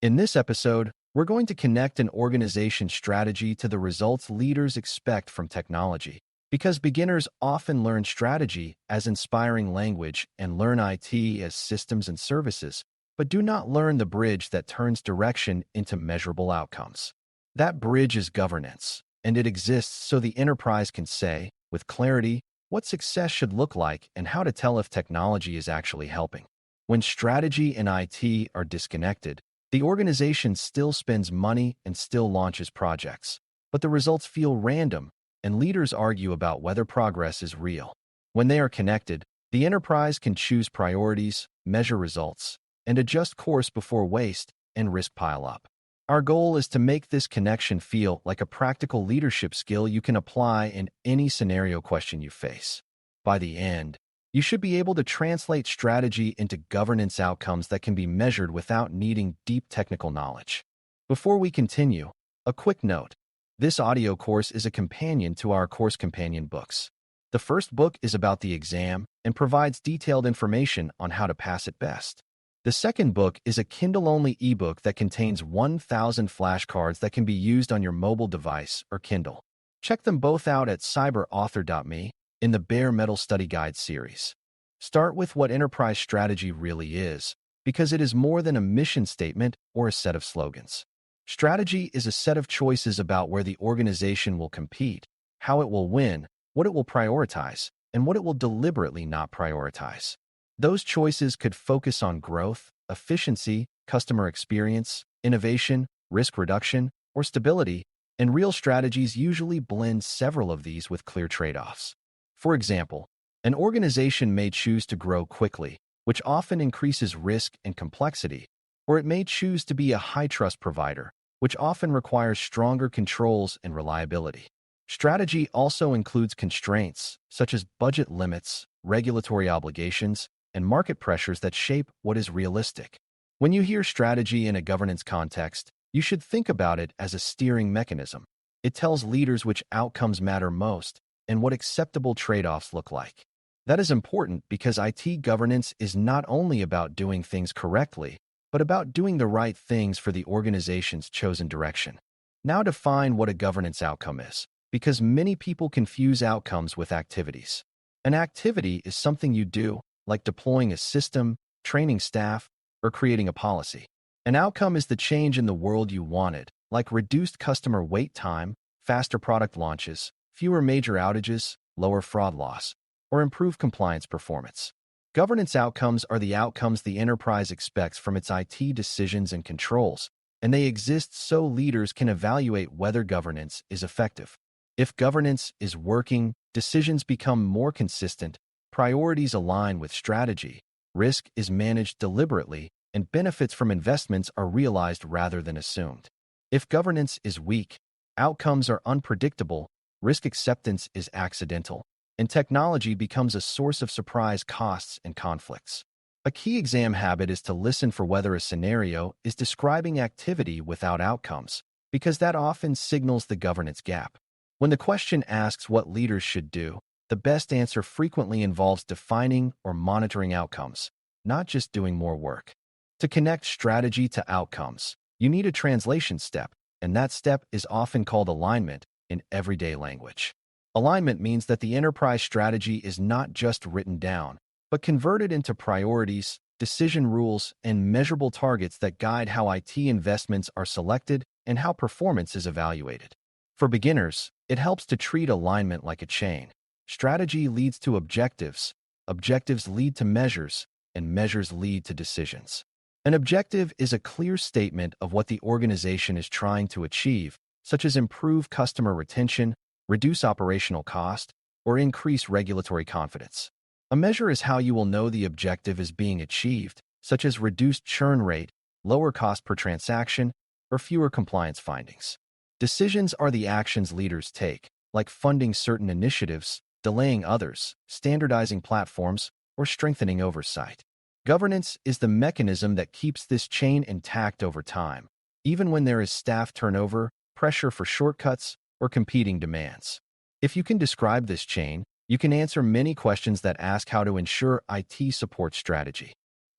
In this episode, we're going to connect an organization's strategy to the results leaders expect from technology. Because beginners often learn strategy as inspiring language and learn IT as systems and services, but do not learn the bridge that turns direction into measurable outcomes. That bridge is governance, and it exists so the enterprise can say, with clarity, what success should look like and how to tell if technology is actually helping. When strategy and IT are disconnected, the organization still spends money and still launches projects, but the results feel random, and leaders argue about whether progress is real. When they are connected, the enterprise can choose priorities, measure results, and adjust course before waste and risk pile up. Our goal is to make this connection feel like a practical leadership skill you can apply in any scenario question you face. By the end, you should be able to translate strategy into governance outcomes that can be measured without needing deep technical knowledge. Before we continue, a quick note. This audio course is a companion to our course companion books. The first book is about the exam and provides detailed information on how to pass it best. The second book is a Kindle-only ebook that contains 1,000 flashcards that can be used on your mobile device or Kindle. Check them both out at cyber.author.me in the Bare Metal Study Guide series. Start with what enterprise strategy really is, because it is more than a mission statement or a set of slogans. Strategy is a set of choices about where the organization will compete, how it will win, what it will prioritize, and what it will deliberately not prioritize. Those choices could focus on growth, efficiency, customer experience, innovation, risk reduction, or stability, and real strategies usually blend several of these with clear trade-offs. For example, an organization may choose to grow quickly, which often increases risk and complexity, or it may choose to be a high-trust provider, which often requires stronger controls and reliability. Strategy also includes constraints, such as budget limits, regulatory obligations, and market pressures that shape what is realistic. When you hear strategy in a governance context, you should think about it as a steering mechanism. It tells leaders which outcomes matter most and what acceptable trade-offs look like. That is important because IT governance is not only about doing things correctly, but about doing the right things for the organization's chosen direction. Now define what a governance outcome is, because many people confuse outcomes with activities. An activity is something you do, like deploying a system, training staff, or creating a policy. An outcome is the change in the world you wanted, like reduced customer wait time, faster product launches, fewer major outages, lower fraud loss, or improved compliance performance. Governance outcomes are the outcomes the enterprise expects from its IT decisions and controls, and they exist so leaders can evaluate whether governance is effective. If governance is working, decisions become more consistent, priorities align with strategy, risk is managed deliberately, and benefits from investments are realized rather than assumed. If governance is weak, outcomes are unpredictable, risk acceptance is accidental, and technology becomes a source of surprise costs and conflicts. A key exam habit is to listen for whether a scenario is describing activity without outcomes, because that often signals the governance gap. When the question asks what leaders should do, the best answer frequently involves defining or monitoring outcomes, not just doing more work. To connect strategy to outcomes, you need a translation step, and that step is often called alignment in everyday language. Alignment means that the enterprise strategy is not just written down, but converted into priorities, decision rules, and measurable targets that guide how IT investments are selected and how performance is evaluated. For beginners, it helps to treat alignment like a chain. Strategy leads to objectives, objectives lead to measures, and measures lead to decisions. An objective is a clear statement of what the organization is trying to achieve, such as improve customer retention, reduce operational cost, or increase regulatory confidence. A measure is how you will know the objective is being achieved, such as reduced churn rate, lower cost per transaction, or fewer compliance findings. Decisions are the actions leaders take, like funding certain initiatives, delaying others, standardizing platforms, or strengthening oversight. Governance is the mechanism that keeps this chain intact over time, even when there is staff turnover, pressure for shortcuts, or competing demands. If you can describe this chain, you can answer many questions that ask how to ensure IT supports strategy.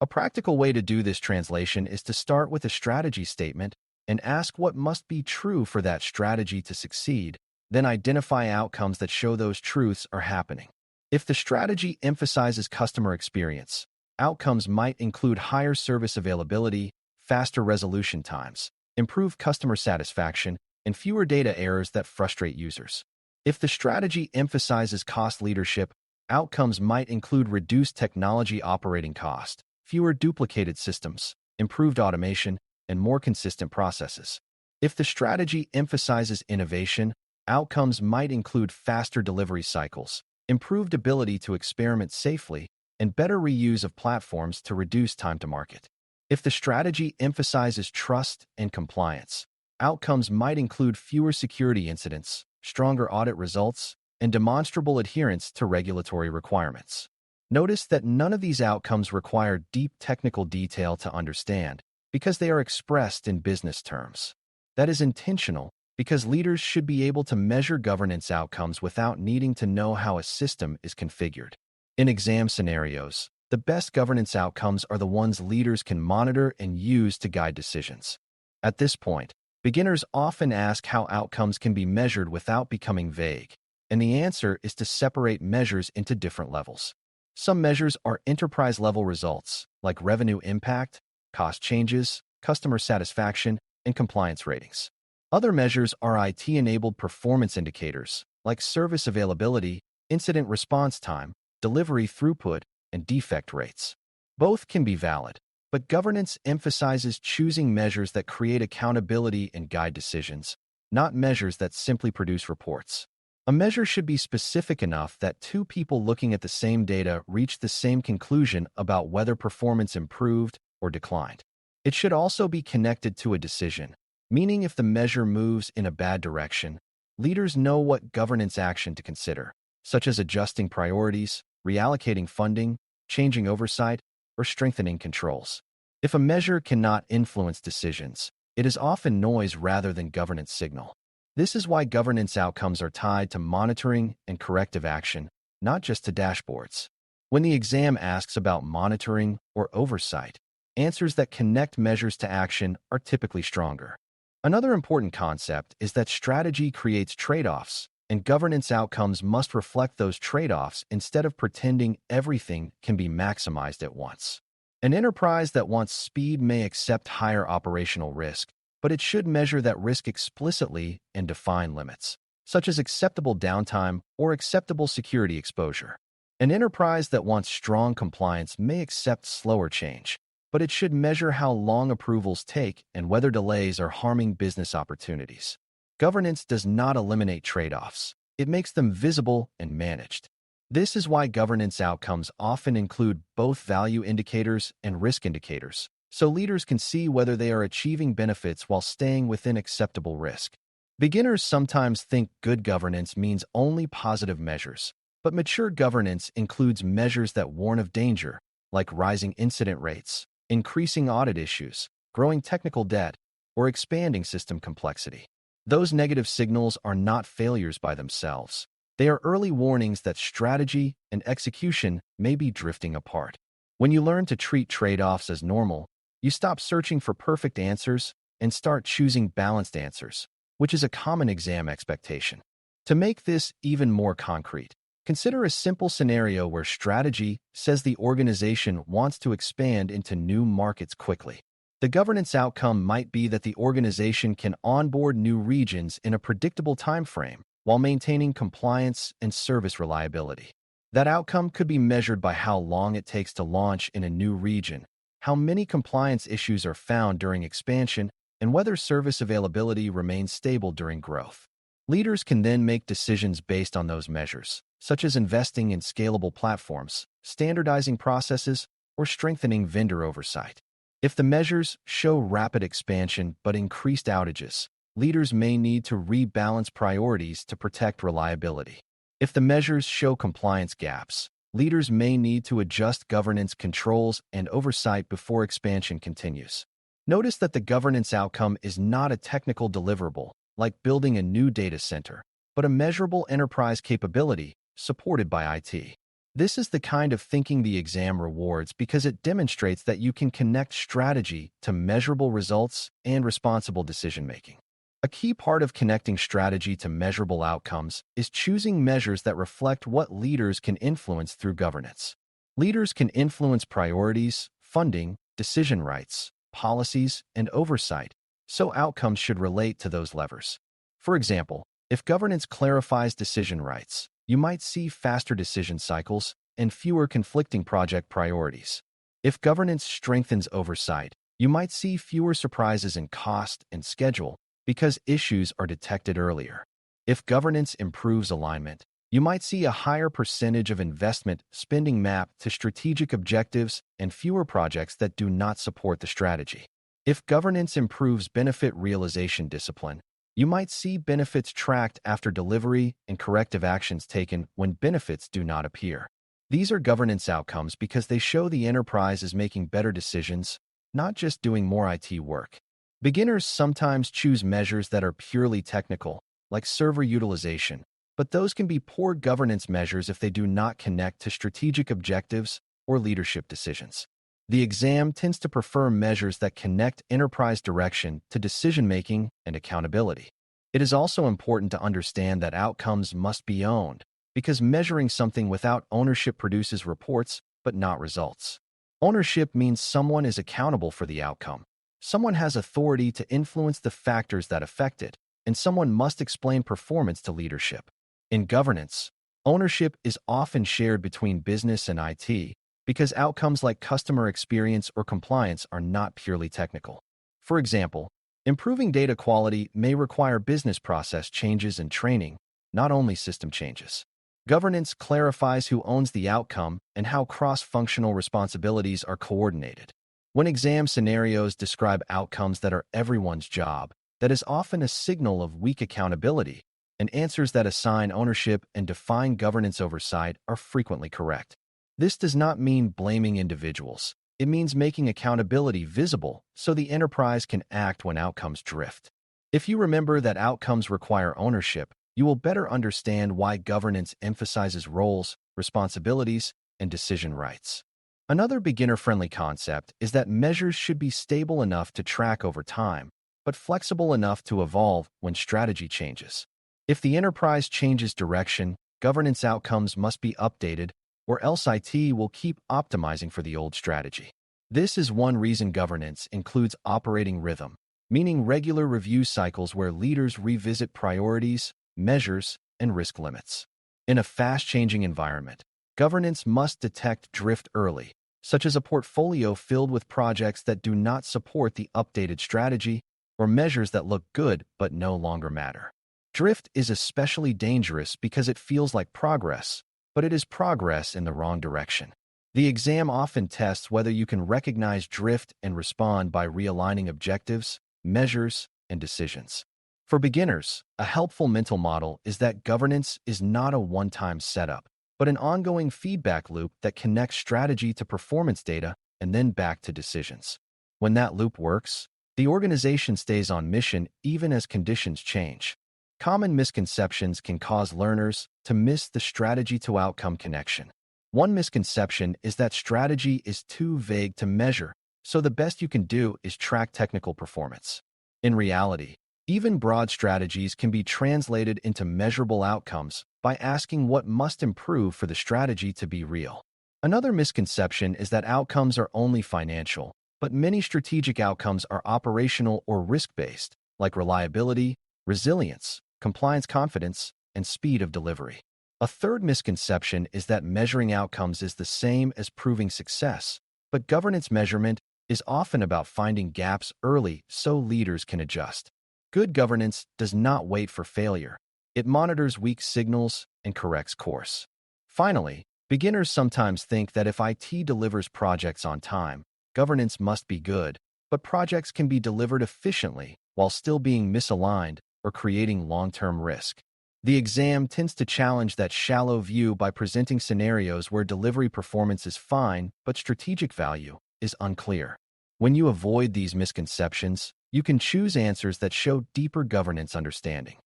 A practical way to do this translation is to start with a strategy statement and ask what must be true for that strategy to succeed, then identify outcomes that show those truths are happening. If the strategy emphasizes customer experience, outcomes might include higher service availability, faster resolution times, improved customer satisfaction, and fewer data errors that frustrate users. If the strategy emphasizes cost leadership, outcomes might include reduced technology operating cost, fewer duplicated systems, improved automation, and more consistent processes. If the strategy emphasizes innovation, outcomes might include faster delivery cycles, improved ability to experiment safely, and better reuse of platforms to reduce time to market. If the strategy emphasizes trust and compliance, outcomes might include fewer security incidents, stronger audit results, and demonstrable adherence to regulatory requirements. Notice that none of these outcomes require deep technical detail to understand, because they are expressed in business terms. That is intentional, because leaders should be able to measure governance outcomes without needing to know how a system is configured. In exam scenarios, the best governance outcomes are the ones leaders can monitor and use to guide decisions. At this point, beginners often ask how outcomes can be measured without becoming vague, and the answer is to separate measures into different levels. Some measures are enterprise-level results, like revenue impact, cost changes, customer satisfaction, and compliance ratings. Other measures are IT-enabled performance indicators, like service availability, incident response time, delivery throughput, and defect rates. Both can be valid, but governance emphasizes choosing measures that create accountability and guide decisions, not measures that simply produce reports. A measure should be specific enough that two people looking at the same data reach the same conclusion about whether performance improved or declined. It should also be connected to a decision, meaning if the measure moves in a bad direction, leaders know what governance action to consider, such as adjusting priorities, reallocating funding, changing oversight, or strengthening controls. If a measure cannot influence decisions, it is often noise rather than governance signal. This is why governance outcomes are tied to monitoring and corrective action, not just to dashboards. When the exam asks about monitoring or oversight, answers that connect measures to action are typically stronger. Another important concept is that strategy creates trade-offs, and governance outcomes must reflect those trade-offs instead of pretending everything can be maximized at once. An enterprise that wants speed may accept higher operational risk, but it should measure that risk explicitly and define limits, such as acceptable downtime or acceptable security exposure. An enterprise that wants strong compliance may accept slower change, but it should measure how long approvals take and whether delays are harming business opportunities. Governance does not eliminate trade-offs. It makes them visible and managed. This is why governance outcomes often include both value indicators and risk indicators, so leaders can see whether they are achieving benefits while staying within acceptable risk. Beginners sometimes think good governance means only positive measures, but mature governance includes measures that warn of danger, like rising incident rates, increasing audit issues, growing technical debt, or expanding system complexity. Those negative signals are not failures by themselves. They are early warnings that strategy and execution may be drifting apart. When you learn to treat trade-offs as normal, you stop searching for perfect answers and start choosing balanced answers, which is a common exam expectation. To make this even more concrete, consider a simple scenario where strategy says the organization wants to expand into new markets quickly. The governance outcome might be that the organization can onboard new regions in a predictable time frame while maintaining compliance and service reliability. That outcome could be measured by how long it takes to launch in a new region, how many compliance issues are found during expansion, and whether service availability remains stable during growth. Leaders can then make decisions based on those measures, such as investing in scalable platforms, standardizing processes, or strengthening vendor oversight. If the measures show rapid expansion but increased outages, leaders may need to rebalance priorities to protect reliability. If the measures show compliance gaps, leaders may need to adjust governance controls and oversight before expansion continues. Notice that the governance outcome is not a technical deliverable, like building a new data center, but a measurable enterprise capability supported by IT. This is the kind of thinking the exam rewards because it demonstrates that you can connect strategy to measurable results and responsible decision-making. A key part of connecting strategy to measurable outcomes is choosing measures that reflect what leaders can influence through governance. Leaders can influence priorities, funding, decision rights, policies, and oversight, so outcomes should relate to those levers. For example, if governance clarifies decision rights, you might see faster decision cycles and fewer conflicting project priorities. If governance strengthens oversight, you might see fewer surprises in cost and schedule because issues are detected earlier. If governance improves alignment, you might see a higher percentage of investment spending mapped to strategic objectives and fewer projects that do not support the strategy. If governance improves benefit realization discipline, you might see benefits tracked after delivery and corrective actions taken when benefits do not appear. These are governance outcomes because they show the enterprise is making better decisions, not just doing more IT work. Beginners sometimes choose measures that are purely technical, like server utilization, but those can be poor governance measures if they do not connect to strategic objectives or leadership decisions. The exam tends to prefer measures that connect enterprise direction to decision-making and accountability. It is also important to understand that outcomes must be owned, because measuring something without ownership produces reports but not results. Ownership means someone is accountable for the outcome. Someone has authority to influence the factors that affect it, and someone must explain performance to leadership. In governance, ownership is often shared between business and IT, because outcomes like customer experience or compliance are not purely technical. For example, improving data quality may require business process changes and training, not only system changes. Governance clarifies who owns the outcome and how cross-functional responsibilities are coordinated. When exam scenarios describe outcomes that are everyone's job, that is often a signal of weak accountability, and answers that assign ownership and define governance oversight are frequently correct. This does not mean blaming individuals. It means making accountability visible so the enterprise can act when outcomes drift. If you remember that outcomes require ownership, you will better understand why governance emphasizes roles, responsibilities, and decision rights. Another beginner-friendly concept is that measures should be stable enough to track over time, but flexible enough to evolve when strategy changes. If the enterprise changes direction, governance outcomes must be updated, or else IT will keep optimizing for the old strategy. This is one reason governance includes operating rhythm, meaning regular review cycles where leaders revisit priorities, measures, and risk limits. In a fast-changing environment, governance must detect drift early, such as a portfolio filled with projects that do not support the updated strategy or measures that look good but no longer matter. Drift is especially dangerous because it feels like progress, but it is progress in the wrong direction. The exam often tests whether you can recognize drift and respond by realigning objectives, measures, and decisions. For beginners, a helpful mental model is that governance is not a one-time setup, but an ongoing feedback loop that connects strategy to performance data and then back to decisions. When that loop works, the organization stays on mission even as conditions change. Common misconceptions can cause learners to miss the strategy-to-outcome connection. One misconception is that strategy is too vague to measure, so the best you can do is track technical performance. In reality, even broad strategies can be translated into measurable outcomes by asking what must improve for the strategy to be real. Another misconception is that outcomes are only financial, but many strategic outcomes are operational or risk-based, like reliability, resilience, compliance confidence, and speed of delivery. A third misconception is that measuring outcomes is the same as proving success, but governance measurement is often about finding gaps early so leaders can adjust. Good governance does not wait for failure. It monitors weak signals and corrects course. Finally, beginners sometimes think that if IT delivers projects on time, governance must be good, but projects can be delivered efficiently while still being misaligned or creating long-term risk. The exam tends to challenge that shallow view by presenting scenarios where delivery performance is fine but strategic value is unclear. When you avoid these misconceptions, you can choose answers that show deeper governance understanding.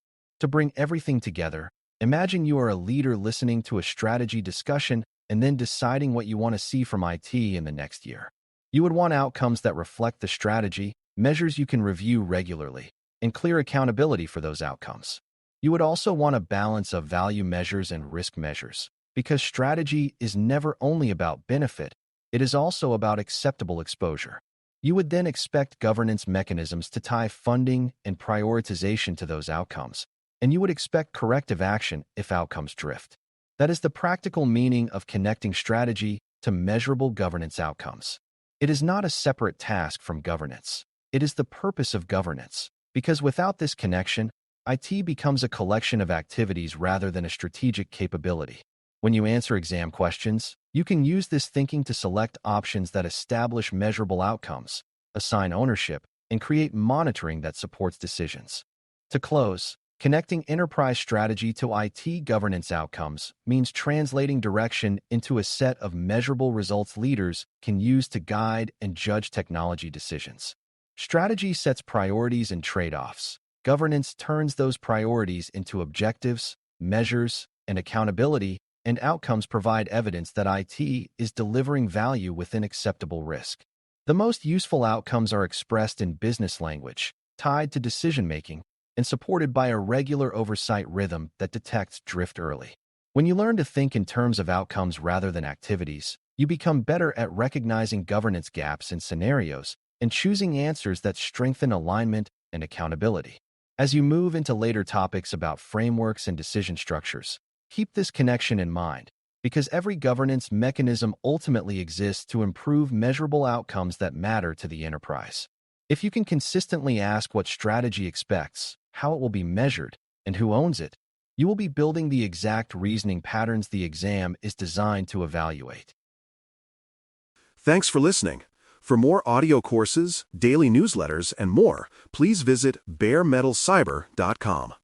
To bring everything together, imagine you are a leader listening to a strategy discussion and then deciding what you want to see from IT in the next year. You would want outcomes that reflect the strategy, measures you can review regularly, and clear accountability for those outcomes. You would also want a balance of value measures and risk measures, because strategy is never only about benefit, it is also about acceptable exposure. You would then expect governance mechanisms to tie funding and prioritization to those outcomes, and you would expect corrective action if outcomes drift. That is the practical meaning of connecting strategy to measurable governance outcomes. It is not a separate task from governance. It is the purpose of governance, because without this connection, IT becomes a collection of activities rather than a strategic capability. When you answer exam questions, you can use this thinking to select options that establish measurable outcomes, assign ownership, and create monitoring that supports decisions. To close, connecting enterprise strategy to IT governance outcomes means translating direction into a set of measurable results leaders can use to guide and judge technology decisions. Strategy sets priorities and trade-offs. Governance turns those priorities into objectives, measures, and accountability, and outcomes provide evidence that IT is delivering value within acceptable risk. The most useful outcomes are expressed in business language, tied to decision-making, and supported by a regular oversight rhythm that detects drift early. When you learn to think in terms of outcomes rather than activities, you become better at recognizing governance gaps in scenarios and choosing answers that strengthen alignment and accountability. As you move into later topics about frameworks and decision structures, keep this connection in mind, because every governance mechanism ultimately exists to improve measurable outcomes that matter to the enterprise. If you can consistently ask what strategy expects, how it will be measured, and who owns it, you will be building the exact reasoning patterns the exam is designed to evaluate. Thanks for listening. For more audio courses, daily newsletters, and more, please visit DailyCyber.News.